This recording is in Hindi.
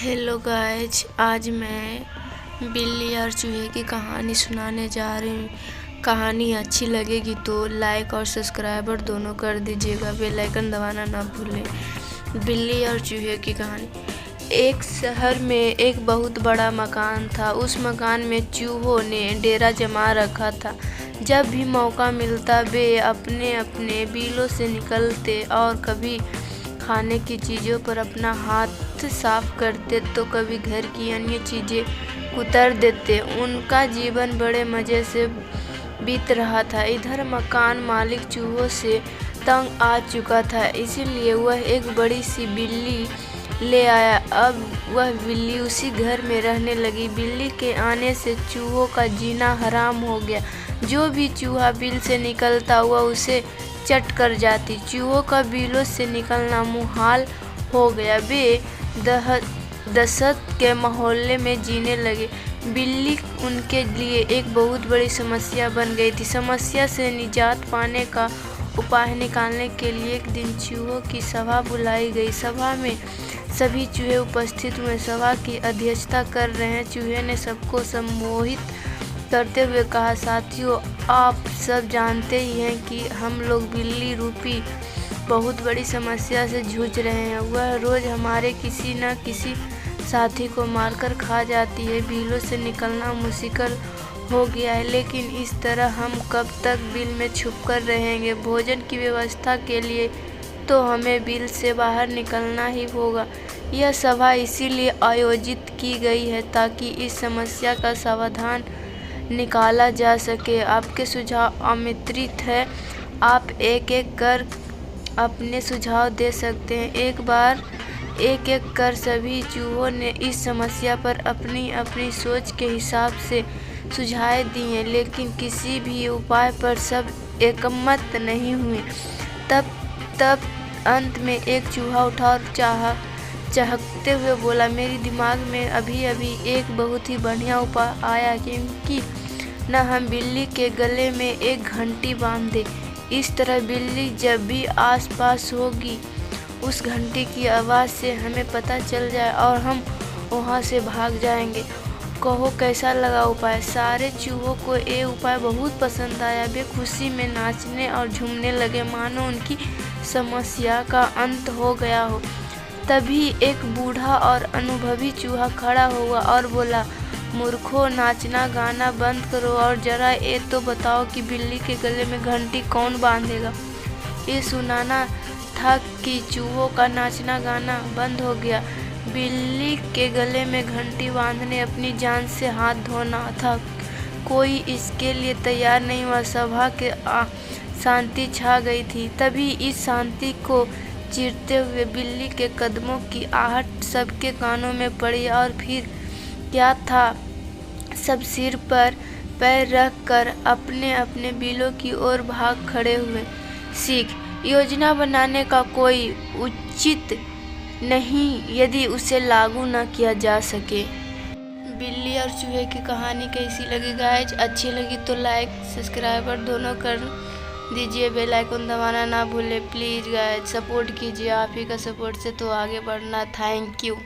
हेलो गाइज, आज मैं बिल्ली और चूहे की कहानी सुनाने जा रही हूँ। कहानी अच्छी लगेगी तो लाइक और सब्सक्राइबर दोनों कर दीजिएगा, बेल आइकन दबाना ना भूलें। बिल्ली और चूहे की कहानी। एक शहर में एक बहुत बड़ा मकान था। उस मकान में चूहों ने डेरा जमा रखा था। जब भी मौका मिलता वे अपने अपने बिलों से निकलते और कभी खाने की चीज़ों पर अपना हाथ साफ करते तो कभी घर की अन्य चीज़ें कुतर देते। उनका जीवन बड़े मज़े से बीत रहा था। इधर मकान मालिक चूहों से तंग आ चुका था, इसीलिए वह एक बड़ी सी बिल्ली ले आया। अब वह बिल्ली उसी घर में रहने लगी। बिल्ली के आने से चूहों का जीना हराम हो गया। जो भी चूहा बिल से निकलता हुआ उसे चट कर जाती। चूहों का बिलों से निकलना मुहाल हो गया। वे दहशत के माहौल में जीने लगे। बिल्ली उनके लिए एक बहुत बड़ी समस्या बन गई थी। समस्या से निजात पाने का उपाय निकालने के लिए एक दिन चूहों की सभा बुलाई गई। सभा में सभी चूहे उपस्थित हुए। सभा की अध्यक्षता कर रहे चूहे ने सबको सम्मोहित करते हुए कहा, साथियों, आप सब जानते ही हैं कि हम लोग बिल्ली रूपी बहुत बड़ी समस्या से जूझ रहे हैं। वह रोज़ हमारे किसी न किसी साथी को मारकर खा जाती है। बिलों से निकलना मुश्किल हो गया है, लेकिन इस तरह हम कब तक बिल में छुप कर रहेंगे। भोजन की व्यवस्था के लिए तो हमें बिल से बाहर निकलना ही होगा। यह सभा इसीलिए आयोजित की गई है ताकि इस समस्या का समाधान निकाला जा सके। आपके सुझाव आमंत्रित हैं। आप एक एक कर अपने सुझाव दे सकते हैं। एक एक कर सभी चूहों ने इस समस्या पर अपनी अपनी सोच के हिसाब से सुझाव दिए, लेकिन किसी भी उपाय पर सब एकमत नहीं हुए। तब अंत में एक चूहा उठा और चहकते हुए बोला, मेरे दिमाग में अभी एक बहुत ही बढ़िया उपाय आया, क्योंकि न हम बिल्ली के गले में एक घंटी बांध दें। इस तरह बिल्ली जब भी आसपास होगी उस घंटी की आवाज़ से हमें पता चल जाए और हम वहाँ से भाग जाएंगे। कहो कैसा लगा उपाय। सारे चूहों को ये उपाय बहुत पसंद आया। वे खुशी में नाचने और झूमने लगे, मानो उनकी समस्या का अंत हो गया हो। तभी एक बूढ़ा और अनुभवी चूहा खड़ा हुआ और बोला, मूर्खों, नाचना गाना बंद करो और जरा ये तो बताओ कि बिल्ली के गले में घंटी कौन बांधेगा। ये सुनाना था कि चूहों का नाचना गाना बंद हो गया। बिल्ली के गले में घंटी बांधने अपनी जान से हाथ धोना था। कोई इसके लिए तैयार नहीं हुआ। सभा के शांति छा गई थी। तभी इस शांति को चीरते हुए बिल्ली के कदमों की आहट सबके कानों में पड़ी और फिर क्या था, सब सिर पर पैर रख कर अपने अपने बिलों की ओर भाग खड़े हुए। सीख, योजना बनाने का कोई उचित नहीं यदि उसे लागू न किया जा सके। बिल्ली और चूहे की कहानी कैसी लगी गाइज? अच्छी लगी तो लाइक सब्सक्राइबर दोनों कर दीजिए, बेल आइकन दबाना ना भूले। प्लीज़ गाइज सपोर्ट कीजिए। आप ही का सपोर्ट से तो आगे बढ़ना। Thank you.